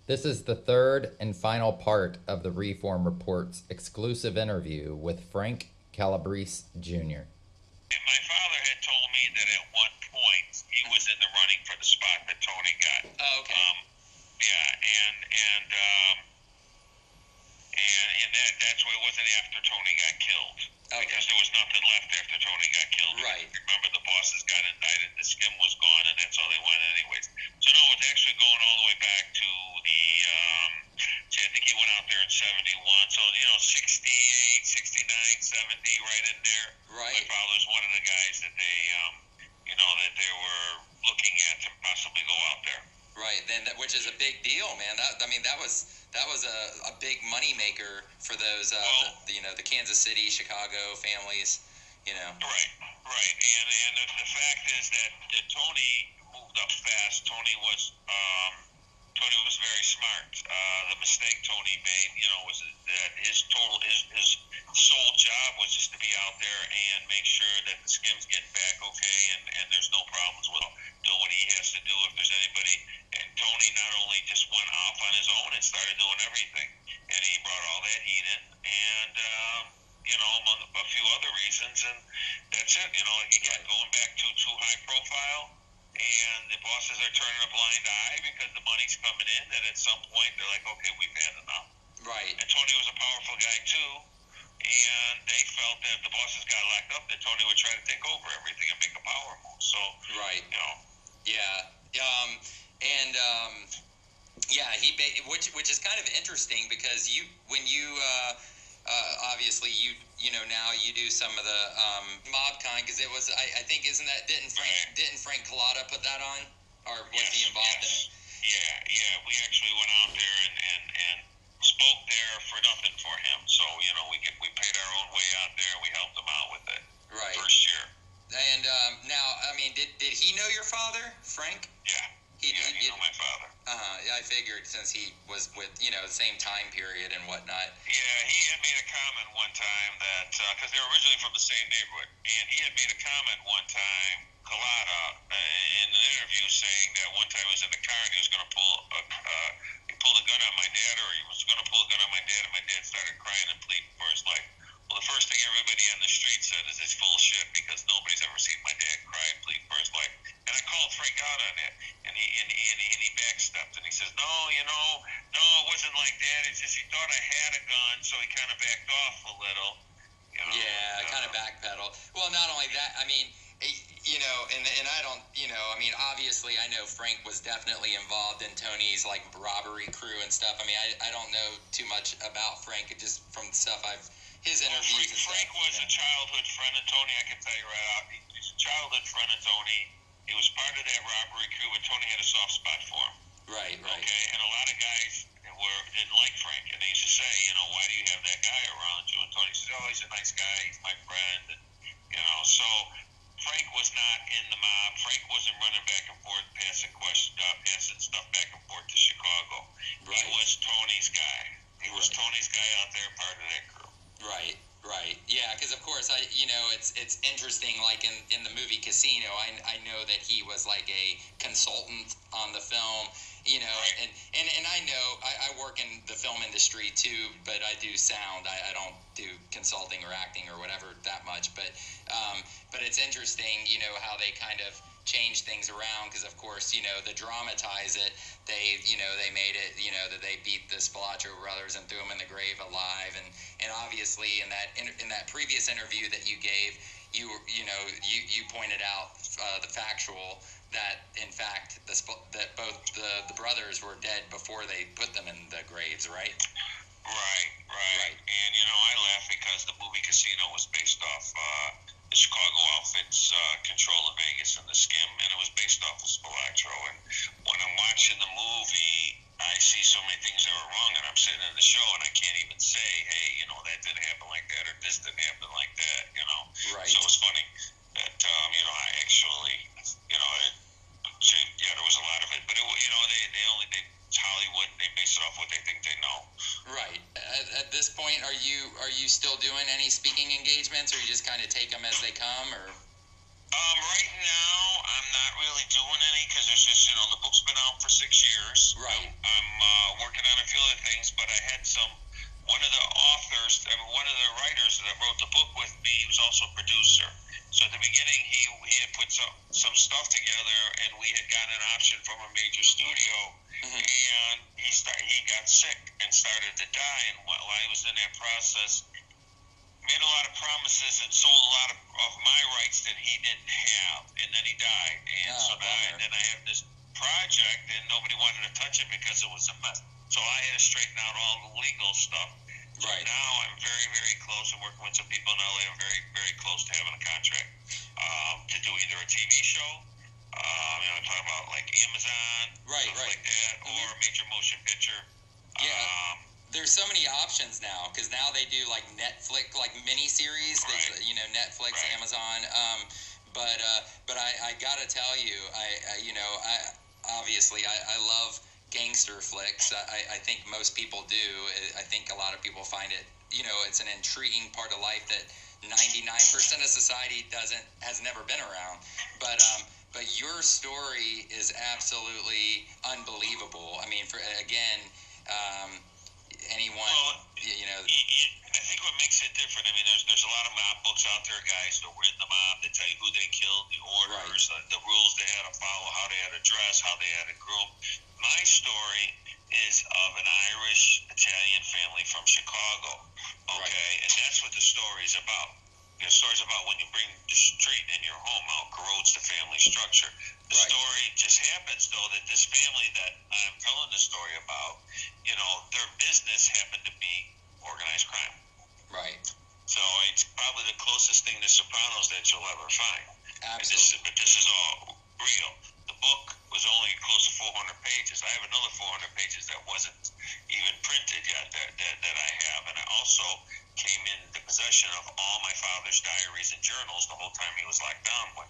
This is the third and final part of the Reform Report's exclusive interview with Frank Calabrese Jr. My father had told me that at one point he was in the running for the spot that Tony got. Oh, okay. Yeah, and that's why it wasn't after Tony got killed. Okay. Because there was nothing left after Tony got killed. Right. Remember, the bosses got indicted, the skim was gone, and that's all they wanted anyways. So no, it's actually going all the way back to the, I think he went out there in 71. So, 68, 69, 70, right in there. Right. My father was one of the guys that that they were looking at to possibly go out there. Right, which is a big deal, man. That was a big money maker for those the Kansas City, Chicago families, Right, right, and the fact is that Tony moved up fast. Tony was very smart. The mistake Tony made, was that his sole job was just to be out there and make sure that the skim's getting back okay, and there's no problems with doing what he has to do if there's anybody. And Tony not only just went off on his own and started doing everything, and he brought all that heat in, and among a few other reasons, and that's it. He got going back to too high profile. And the bosses are turning a blind eye because the money's coming in, and at some point they're like, okay, we've had enough. Right. And Tony was a powerful guy too, and they felt that if the bosses got locked up, that Tony would try to take over everything and make a power move. So, right. Yeah. Which is kind of interesting because when you obviously now you do some of the mob kind, because it was I think didn't Frank Collada put that on, or was he involved in it? Yeah, we actually went out there and spoke there for nothing for him. So we paid our own way out there. We helped him out with it. Right. First year. And now, did he know your father, Frank? Yeah. He knew my father. Yeah, I figured, since he was with, the same time period and whatnot. Yeah, he had made a comment one time that, because they were originally from the same neighborhood, and he had made a comment one time, Collada, in an interview, saying that one time he was in the car and he was going to he pulled a gun on my dad, or he was going to pull a gun on my dad, and my dad started crying and pleading for his life. Well, the first thing everybody on the street said is, it's full of shit, because nobody's ever seen my dad cry and plead for his life. And I called Frank out on that, and he backstepped, and he says, no, it wasn't like that. It's just he thought I had a gun, so he kind of backed off a little. Yeah, kind of backpedal. Well, not only that, and I don't, obviously I know Frank was definitely involved in Tony's robbery crew and stuff. I don't know too much about Frank, just from stuff his interviews and stuff. Frank was a childhood friend of Tony. I can tell you right out. He's a childhood friend of Tony. He was part of that robbery crew, but Tony had a soft spot for him. Right. Okay, and a lot of guys didn't like Frank, and they used to say, why do you have that guy around you? And Tony says, oh, he's a nice guy, he's my friend, and, so Frank was not in the mob. Frank wasn't running back and forth, passing stuff back and forth to Chicago. Right. He was Tony's guy. He was Tony's guy out there, part of that crew. Right. Yeah, because of course it's interesting. Like in the movie Casino, I know that he was like a consultant on the film. Right. And I know I work in the film industry too, but I do sound. I don't do consulting or acting or whatever that much. But it's interesting, how they kind of change things around, because of course, to dramatize it, they made it, that they beat the Spilotro brothers and threw them in the grave alive, and obviously in that previous interview that you gave, you pointed out the factual that in fact that both the brothers were dead before they put them in the graves, right? Right. And I laugh because the movie Casino was based off the Chicago outfit's control of Vegas and the skim, and it was based off of Spilotro. And when I'm watching the movie, I see so many things that were wrong, and I'm sitting in the show, and I can't even say, hey, that didn't happen like that, or this didn't happen like that, Right. So it's funny that, I actually, there was a lot of it, but it's Hollywood, they base it off what they think they know. Right. At this point, are you still doing any speaking engagements, or you just kind of take them as they come, or? Right now, I'm not really doing any, because there's just, the book's been out film for 6 years. Right. I'm working on a few other things, but I had one of the authors, one of the writers that wrote the book with me, he was also a producer. So at the beginning, he had put some stuff together, and we had gotten an option from a major studio, and he got sick and started to die. And while I was in that process, made a lot of promises and sold a lot of my rights that he didn't have, and then he died. And then I have this project, and nobody wanted to touch it because it was a mess. So I had to straighten out all the legal stuff. So Right. now I'm very, very close. I'm working with some people in LA. I'm very, very close to having a contract to do either a TV show, I'm talking about like Amazon, stuff like that, or a major motion picture. Yeah. There's so many options now, because now they do like Netflix, like mini-series. Right. Netflix, Right. Amazon. But I gotta tell you, I love gangster flicks. I think most people do. I think a lot of people find it, it's an intriguing part of life that 99% of society has never been around. But your story is absolutely unbelievable. I mean, anyone, I think what makes it different, there's a lot of mob books out there, guys that were in the mob that tell you who they killed, the orders, the rules they had to follow, how they had to dress, how they had to groom. My story is of an Irish Italian family from Chicago, okay? Right. And that's what the story is about. The story's about when you bring the street in your home out, corrodes the family structure. The story just happens, though, that this family that I'm telling the story about, their business happened to be organized crime. Right. So it's probably the closest thing to Sopranos that you'll ever find. Absolutely. But this is all real. The book was only close to 400 pages. I have another 400 pages that wasn't even printed yet that I have. And I also came into possession of all my father's diaries and journals the whole time he was locked down when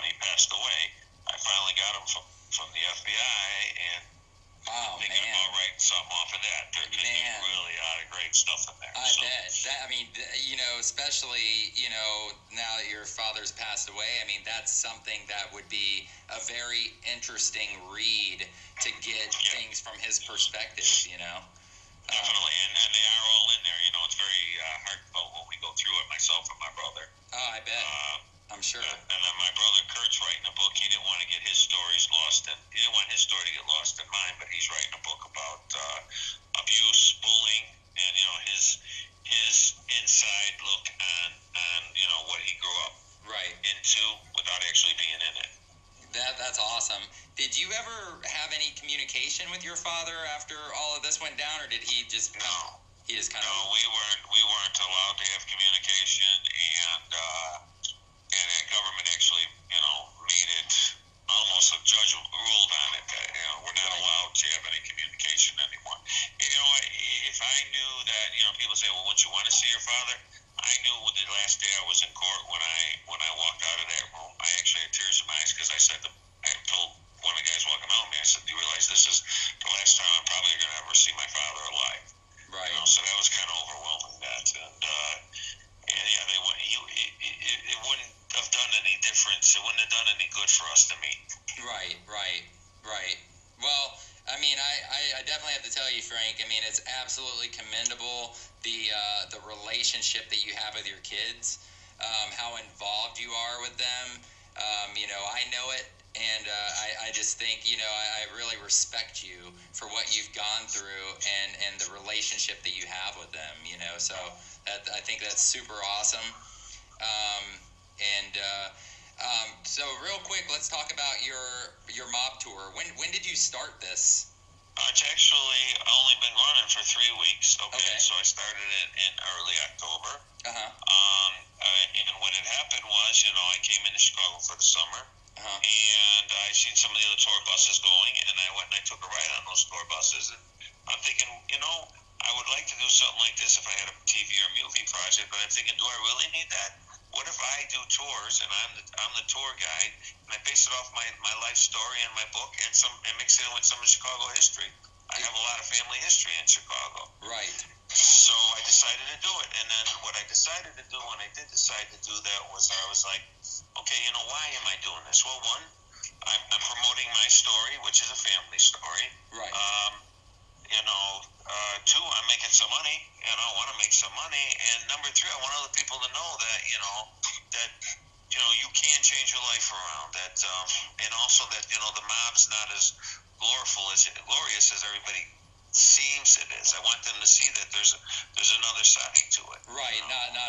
he passed away. I finally got them from the FBI, and thinking about writing something off of that. There's really a lot of great stuff in there. I bet. Especially, now that your father's passed away, that's something that would be a very interesting read to get things from his perspective, Definitely, and they are all in there. It's very heartfelt when we go through it, myself and my brother. Oh, I bet. I'm sure. And then my brother Kurt's writing a book. He didn't want to get his stories lost, and he didn't want his story to get lost in mine. But he's writing a book about abuse, bullying, and his inside look on what he grew up into without actually being in it. That's awesome. Did you ever have any communication with your father after all of this went down, or did he just No. He just kind No, of we weren't allowed to have communication, and the government actually made it almost a judge ruled on it that we're not allowed to have any communication anymore. And if I knew that people say, well, wouldn't you want to see your father? I knew the last day I was in court when I walked out of that room, I actually had tears in my eyes because I told one of the guys walking out with me, I said, do you realize this is the last time I'm probably going to ever see my father alive? Right. So that was kind of overwhelming, that. And it wouldn't have done any difference. It wouldn't have done any good for us to meet. Right. Well, I definitely have to tell you, Frank, it's absolutely commendable, the relationship that you have with your kids, how involved you are with them. I know it, and I just think, I really respect you for what you've gone through and the relationship that you have with them, so I think that's super awesome. So real quick, let's talk about your mob tour. When did you start this? It's actually only been running for 3 weeks. Okay. So I started it in early October. And what had happened was, I came into Chicago for the summer, and I seen some of the other tour buses going, and I went and I took a ride on those tour buses, and I'm thinking, I would like to do something like this if I had a TV or movie project, but I'm thinking, do I really need that? What if I do tours and I'm the tour guide, and I base it off my life story and my book and mix it in with some of Chicago history? I have a lot of family history in Chicago. Right. So I decided to do it, and then what I decided to do when I did decide to do that was I was like, okay, why am I doing this? Well, one, I'm promoting my story, which is a family story. Right. Two, I'm making some money. I want to make some money. And number three, I want other people to know that, that, you can change your life around. That, and also that, the mob's not as glorious as everybody seems it is. I want them to see that there's another side to it. Right. Not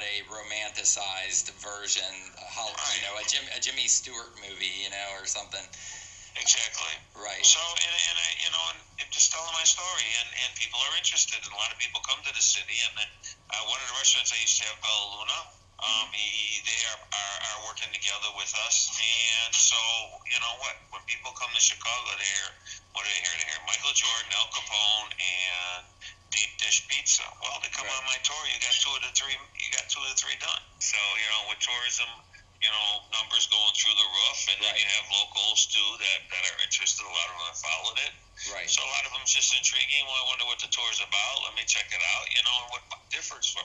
a romanticized version. Right. A Jimmy Stewart movie, or something. Exactly. Right. So, and just telling my story, and people are interested, and a lot of people come to the city. And then one of the restaurants I used to have, Bella Luna, they are working together with us. And so, you know what? When people come to Chicago, they hear, what do they hear? They hear Michael Jordan, Al Capone, and deep dish pizza. Well, they come Right. on my tour. You got two of the three done. So, with tourism, numbers going through the roof, and then Right. you have locals too that are interested. A lot of them have followed it. Right. So a lot of them just intriguing. Well, I wonder what the tour is about. Let me check it out. And what differs from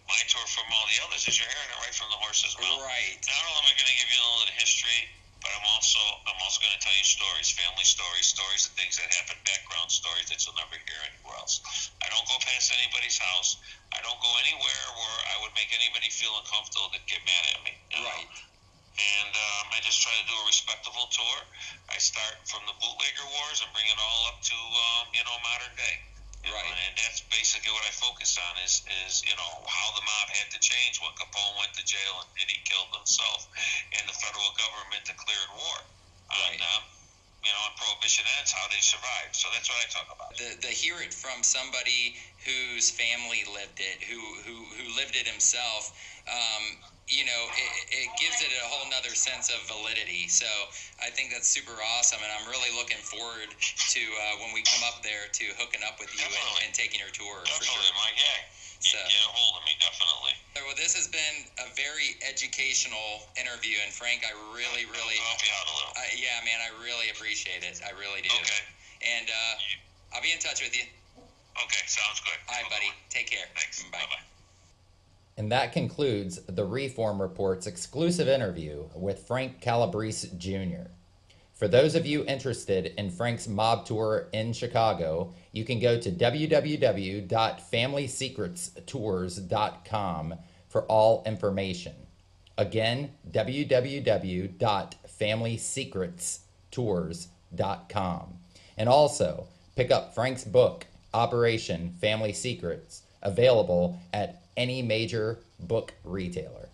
my tour from all the others is you're hearing it right from the horse's mouth. Right. Not only am I going to give you a little bit of history, but I'm also going to tell you stories, family stories of things that happen, background stories that you'll never hear anywhere else. I don't go past anybody's house. I don't go anywhere where I would make anybody feel uncomfortable to get mad at me. Right. And I just try to do a respectable tour. I start from the bootlegger wars and bring it all up to modern day. Right. And that's basically what I focus on is how the mob had to change when Capone went to jail and Diddy killed himself, and the federal government declared war. Right. On Prohibition ends, how they survived. So that's what I talk about. The hear it from somebody whose family lived it, who lived it himself. It gives it a whole nother sense of validity. So I think that's super awesome, and I'm really looking forward to when we come up there to hooking up with you and taking your tour. Definitely, for sure. Mike. Yeah, get a hold of me, definitely. Well, this has been a very educational interview, and Frank, I really I'll help you out a little. yeah, man, I really appreciate it. I really do. Okay. And I'll be in touch with you. Okay, sounds good. All right, buddy. Take care. Thanks. Bye. Bye-bye. And that concludes the Reform Report's exclusive interview with Frank Calabrese Jr. For those of you interested in Frank's mob tour in Chicago, you can go to www.familysecretstours.com for all information. Again, www.familysecretstours.com. And also, pick up Frank's book, Operation Family Secrets, available at any major book retailer.